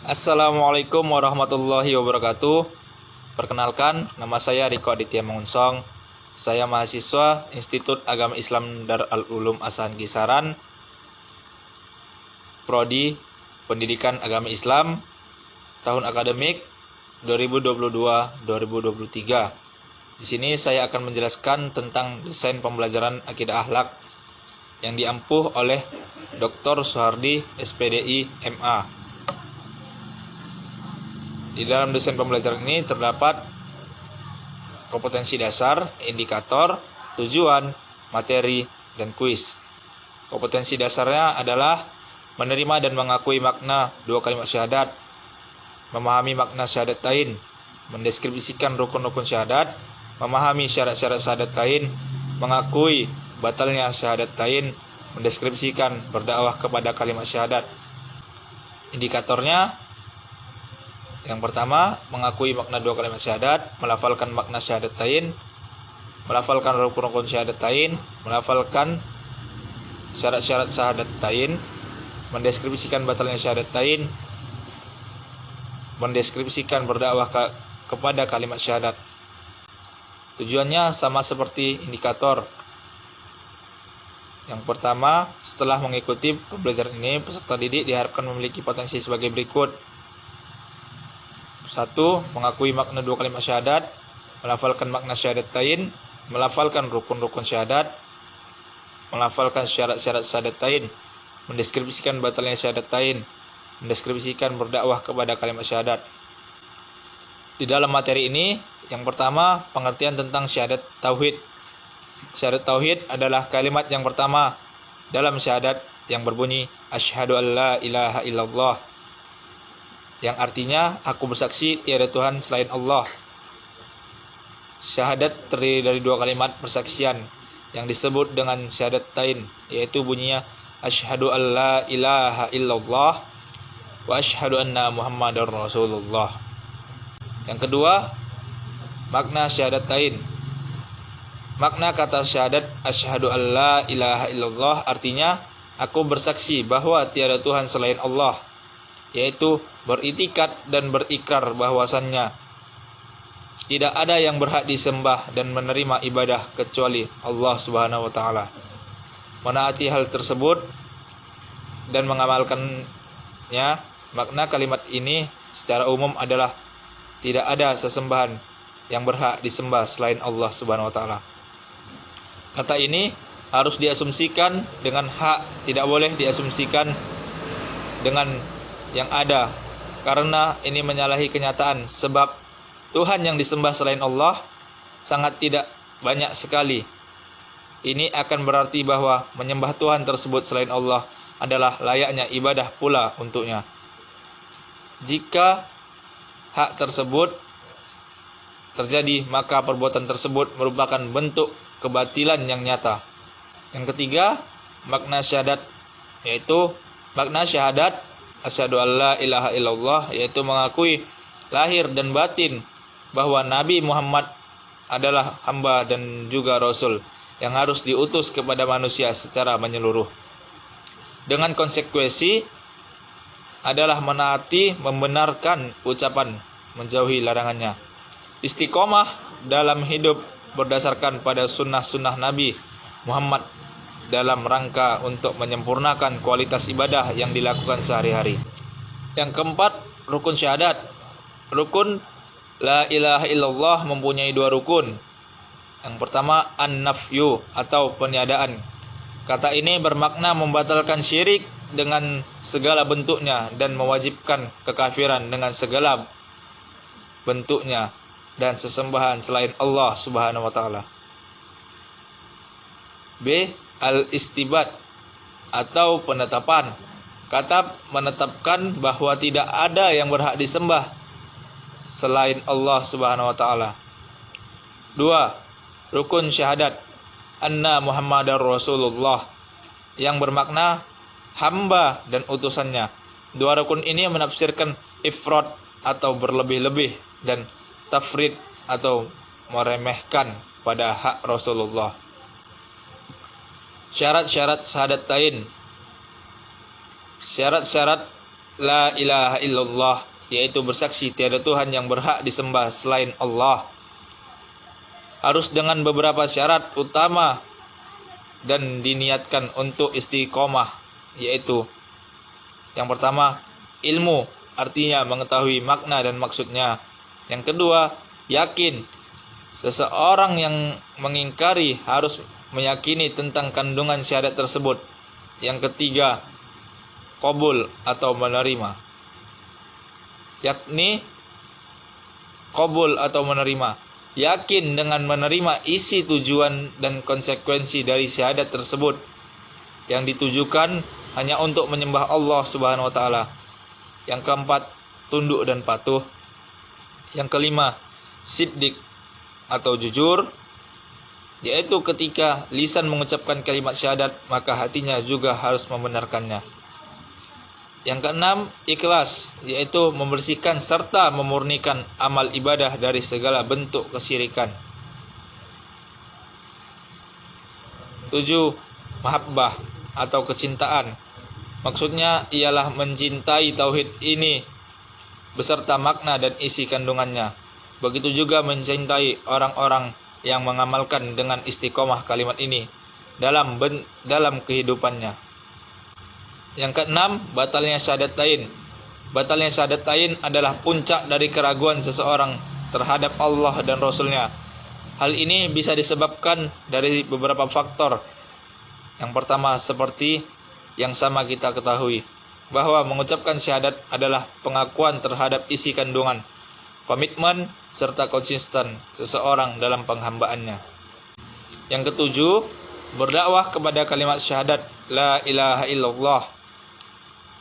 Assalamualaikum warahmatullahi wabarakatuh. Perkenalkan, nama saya Riko Aditya Mangunsong. Saya mahasiswa Institut Agama Islam Darul Ulum Asahan Kisaran, Prodi Pendidikan Agama Islam, tahun akademik 2022-2023. Di sini saya akan menjelaskan tentang desain pembelajaran akidah akhlak yang diampuh oleh Dr. Suhardi, SPDI, MA. Di dalam desain pembelajaran ini terdapat kompetensi dasar, indikator, tujuan, materi, dan kuis. Kompetensi dasarnya adalah menerima dan mengakui makna dua kalimat syahadat, memahami makna syahadatain, mendeskripsikan rukun-rukun syahadat, memahami syarat-syarat syahadatain, mengakui batalnya syahadatain, mendeskripsikan berdakwah kepada kalimat syahadat. Indikatornya yang pertama, mengakui makna dua kalimat syahadat, melafalkan makna syahadatain, melafalkan rukun-rukun syahadatain, melafalkan syarat-syarat syahadatain, mendeskripsikan batalnya syahadatain, mendeskripsikan berdakwah kepada kalimat syahadat. Tujuannya sama seperti indikator. Yang pertama, setelah mengikuti pembelajaran ini, peserta didik diharapkan memiliki potensi sebagai berikut. 1. Mengakui makna dua kalimat syahadat, melafalkan makna syahadatain, melafalkan rukun-rukun syahadat, melafalkan syarat-syarat syahadatain, mendeskripsikan batalnya syahadatain, mendeskripsikan berdakwah kepada kalimat syahadat. Di dalam materi ini, yang pertama, pengertian tentang syahadat tauhid. Syahadat tauhid adalah kalimat yang pertama dalam syahadat yang berbunyi asyhadu alla ilaha illallah, yang artinya aku bersaksi tiada Tuhan selain Allah. Syahadat terdiri dari dua kalimat persaksian yang disebut dengan syahadatain, yaitu bunyinya asyhadu alla ilaha illallah wa asyhadu anna muhammadar rasulullah. Yang kedua, makna syahadatain. Makna kata syahadat asyhadu alla ilaha illallah artinya aku bersaksi bahwa tiada Tuhan selain Allah, yaitu beriktikad dan berikrar bahwasannya tidak ada yang berhak disembah dan menerima ibadah kecuali Allah Subhanahu wa taala. Menaati hal tersebut dan mengamalkannya, makna kalimat ini secara umum adalah tidak ada sesembahan yang berhak disembah selain Allah Subhanahu wa taala. Kata ini harus diasumsikan dengan hak, tidak boleh diasumsikan dengan yang ada, karena ini menyalahi kenyataan, sebab Tuhan yang disembah selain Allah sangat tidak banyak sekali. Ini akan berarti bahwa menyembah Tuhan tersebut selain Allah adalah layaknya ibadah pula untuknya. Jika hak tersebut terjadi, maka perbuatan tersebut merupakan bentuk kebatilan yang nyata. Yang ketiga, makna syahadat, yaitu makna syahadat asyhadu alla ilaha illallah, yaitu mengakui lahir dan batin bahwa Nabi Muhammad adalah hamba dan juga Rasul yang harus diutus kepada manusia secara menyeluruh. Dengan konsekuensi adalah menaati, membenarkan ucapan, menjauhi larangannya. Istiqomah dalam hidup berdasarkan pada sunnah-sunnah Nabi Muhammad dalam rangka untuk menyempurnakan kualitas ibadah yang dilakukan sehari-hari. Yang keempat, rukun syahadat. Rukun la ilaha illallah mempunyai dua rukun. Yang pertama, an-nafyu atau peniadaan. Kata ini bermakna membatalkan syirik dengan segala bentuknya dan mewajibkan kekafiran dengan segala bentuknya dan sesembahan selain Allah Subhanahu wa taala. B. Al-istibat atau penetapan. Kata menetapkan bahwa tidak ada yang berhak disembah selain Allah Subhanahu wa taala. 2. Rukun syahadat anna Muhammadar Rasulullah, yang bermakna hamba dan utusannya. Dua rukun ini menafsirkan ifrad atau berlebih-lebih dan tafrid atau meremehkan pada hak Rasulullah. Syarat-syarat syahadatain. Syarat-syarat la ilaha illallah, yaitu bersaksi tiada Tuhan yang berhak disembah selain Allah. Harus dengan beberapa syarat utama dan diniatkan untuk istiqomah, yaitu yang pertama, ilmu, artinya mengetahui makna dan maksudnya. Yang kedua, yakin. Seseorang yang mengingkari harus meyakini tentang kandungan syahadat tersebut. Yang ketiga, qabul atau menerima. Yakni qabul atau menerima. Yakin dengan menerima isi tujuan dan konsekuensi dari syahadat tersebut yang ditujukan hanya untuk menyembah Allah Subhanahu wa taala. Yang keempat, tunduk dan patuh. Yang kelima, siddiq atau jujur, yaitu ketika lisan mengucapkan kalimat syahadat, maka hatinya juga harus membenarkannya. Yang keenam, ikhlas, yaitu membersihkan serta memurnikan amal ibadah dari segala bentuk kesyirikan. 7. Mahabbah atau kecintaan. Maksudnya ialah mencintai tauhid ini beserta makna dan isi kandungannya. Begitu juga mencintai orang-orang yang mengamalkan dengan istiqomah kalimat ini dalam kehidupannya. Yang keenam, batalnya syahadatain. Batalnya syahadatain adalah puncak dari keraguan seseorang terhadap Allah dan Rasulnya. Hal ini bisa disebabkan dari beberapa faktor. Yang pertama, seperti yang sama kita ketahui, bahwa mengucapkan syahadat adalah pengakuan terhadap isi kandungan, komitmen, serta konsisten seseorang dalam penghambaannya. Yang ketujuh, berdakwah kepada kalimat syahadat la ilaha illallah.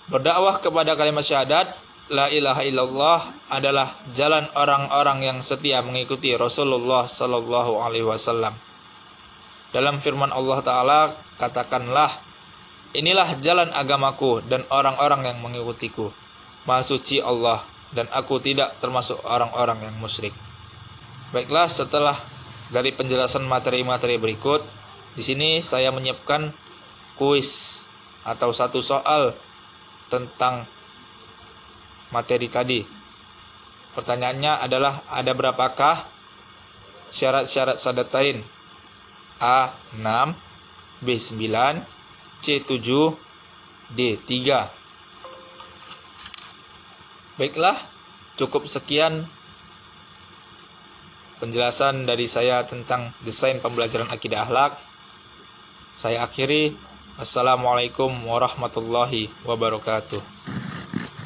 Berdakwah kepada kalimat syahadat la ilaha illallah adalah jalan orang-orang yang setia mengikuti Rasulullah sallallahu alaihi wasallam. Dalam firman Allah Ta'ala, katakanlah, inilah jalan agamaku dan orang-orang yang mengikutiku. Maha suci Allah, dan aku tidak termasuk orang-orang yang musyrik. Baiklah, setelah dari penjelasan materi-materi berikut, di sini saya menyiapkan kuis atau satu soal tentang materi tadi. Pertanyaannya adalah, ada berapakah syarat-syarat syahadatain? A. 6, B. 9, C. 7, D. 3. Baiklah, cukup sekian penjelasan dari saya tentang desain pembelajaran akidah akhlak. Saya akhiri. Assalamualaikum warahmatullahi wabarakatuh.